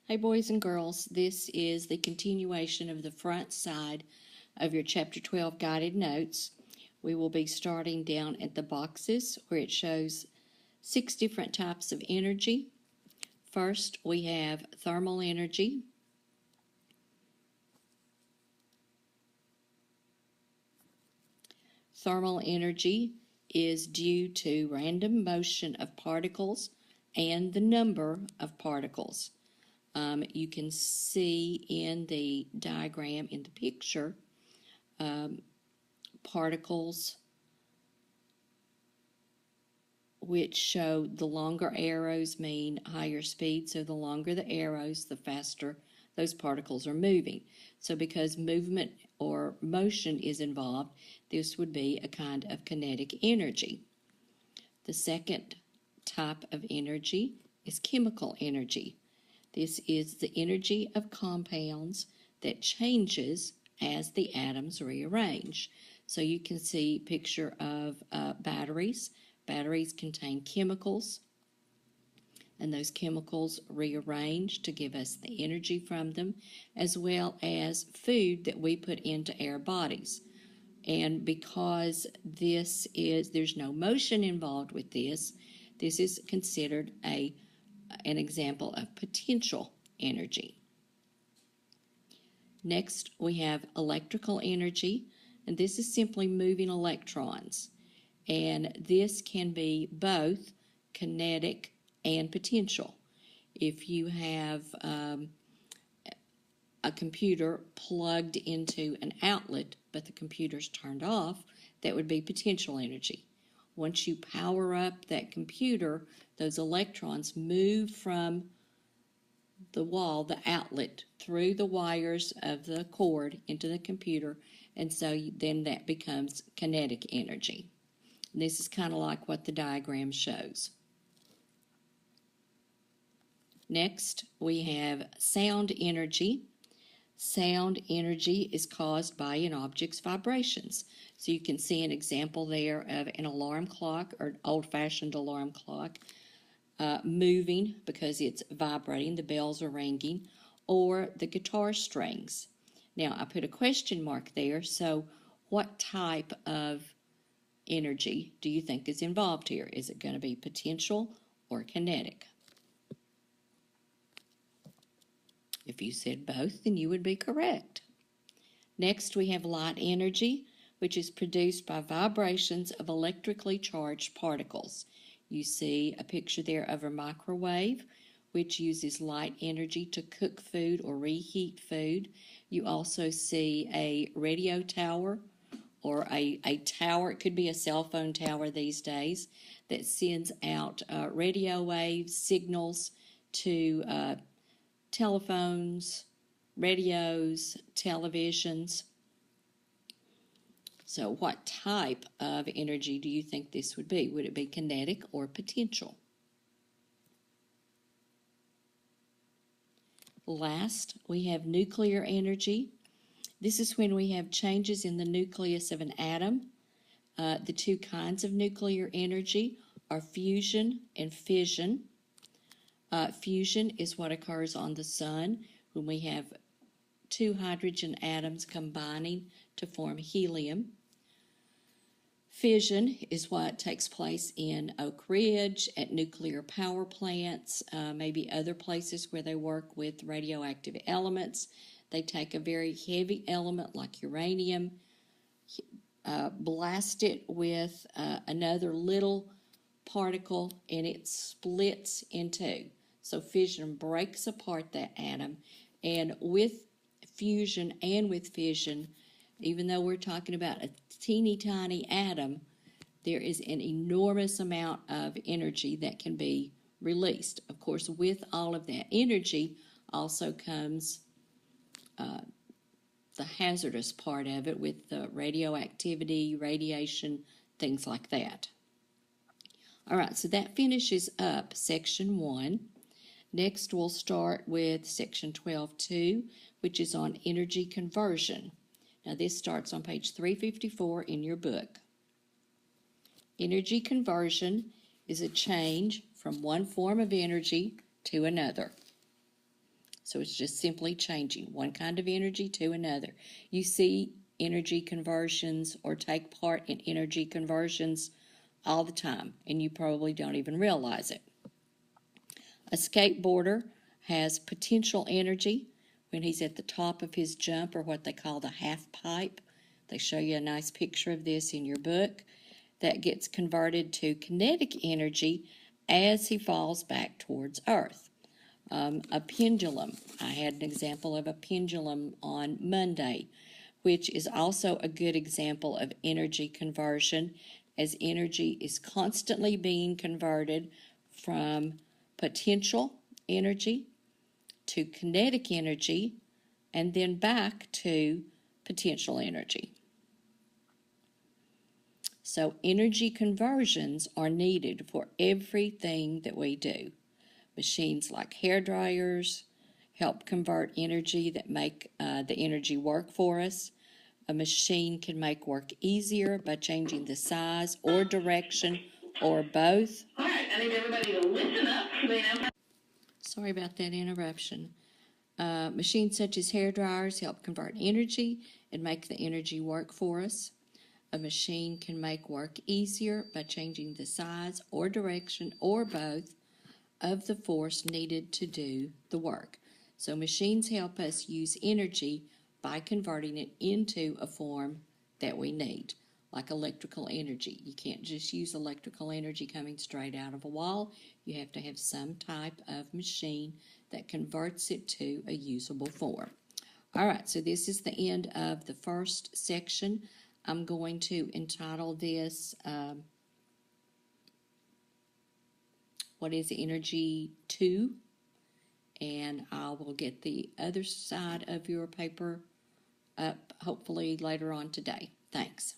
Hey boys and girls, this is the continuation of the front side of your Chapter 12 guided notes. We will be starting down at the boxes where it shows 6 different types of energy. First, we have thermal energy. Thermal energy is due to random motion of particles and the number of particles. You can see in the diagram in the picture particles which show the longer arrows mean higher speed, so the longer the arrows, the faster those particles are moving. So because movement or motion is involved, this would be a kind of kinetic energy. The second type of energy is chemical energy. This is the energy of compounds that changes as the atoms rearrange. So you can see a picture of batteries. Batteries contain chemicals, and those chemicals rearrange to give us the energy from them, as well as food that we put into our bodies. And because there's no motion involved with this is considered an example of potential energy. Next, we have electrical energy, and this is simply moving electrons. And this can be both kinetic and potential. If you have a computer plugged into an outlet, but the computer's turned off, that would be potential energy. Once you power up that computer, those electrons move from the wall, the outlet, through the wires of the cord into the computer, and so then that becomes kinetic energy. And this is kind of like what the diagram shows. Next, we have sound energy. Sound energy is caused by an object's vibrations. So you can see an example there of an alarm clock or an old-fashioned alarm clock moving because it's vibrating, the bells are ringing, or the guitar strings. Now, I put a question mark there, so what type of energy do you think is involved here? Is it going to be potential or kinetic? If you said both, then you would be correct. Next, we have light energy, which is produced by vibrations of electrically charged particles. You see a picture there of a microwave, which uses light energy to cook food or reheat food. You also see a radio tower, or a tower, it could be a cell phone tower these days, that sends out radio waves, signals to telephones, radios, televisions. So what type of energy do you think this would be? Would it be kinetic or potential? Last, we have nuclear energy. This is when we have changes in the nucleus of an atom. The two kinds of nuclear energy are fusion and fission. Fusion is what occurs on the sun when we have two hydrogen atoms combining to form helium. Fission is what takes place in Oak Ridge, at nuclear power plants, maybe other places where they work with radioactive elements. They take a very heavy element like uranium, blast it with another little particle, and it splits in two. So fission breaks apart that atom, and with fusion and with fission, even though we're talking about a teeny tiny atom, there is an enormous amount of energy that can be released. Of course, with all of that energy also comes the hazardous part of it, with the radioactivity, radiation, things like that. All right, so that finishes up Section 1. Next, we'll start with Section 12.2, which is on energy conversion. Now, this starts on page 354 in your book. Energy conversion is a change from one form of energy to another. So it's just simply changing one kind of energy to another. You see energy conversions or take part in energy conversions all the time, and you probably don't even realize it. A skateboarder has potential energy when he's at the top of his jump, or what they call the half pipe. They show you a nice picture of this in your book. That gets converted to kinetic energy as he falls back towards Earth. A pendulum. I had an example of a pendulum on Monday, which is also a good example of energy conversion, as energy is constantly being converted from potential energy to kinetic energy and then back to potential energy. So energy conversions are needed for everything that we do. Machines like hair dryers help convert energy that make the energy work for us. A machine can make work easier by changing the size or direction or both. All right, I need everybody to listen up so they know. Sorry about that interruption. Machines such as hair dryers help convert energy and make the energy work for us. A machine can make work easier by changing the size or direction or both of the force needed to do the work. So machines help us use energy by converting it into a form that we need, like electrical energy. You can't just use electrical energy coming straight out of a wall. You have to have some type of machine that converts it to a usable form. All right, so this is the end of the first section. I'm going to entitle this, what is energy2? And I will get the other side of your paper up hopefully later on today. Thanks.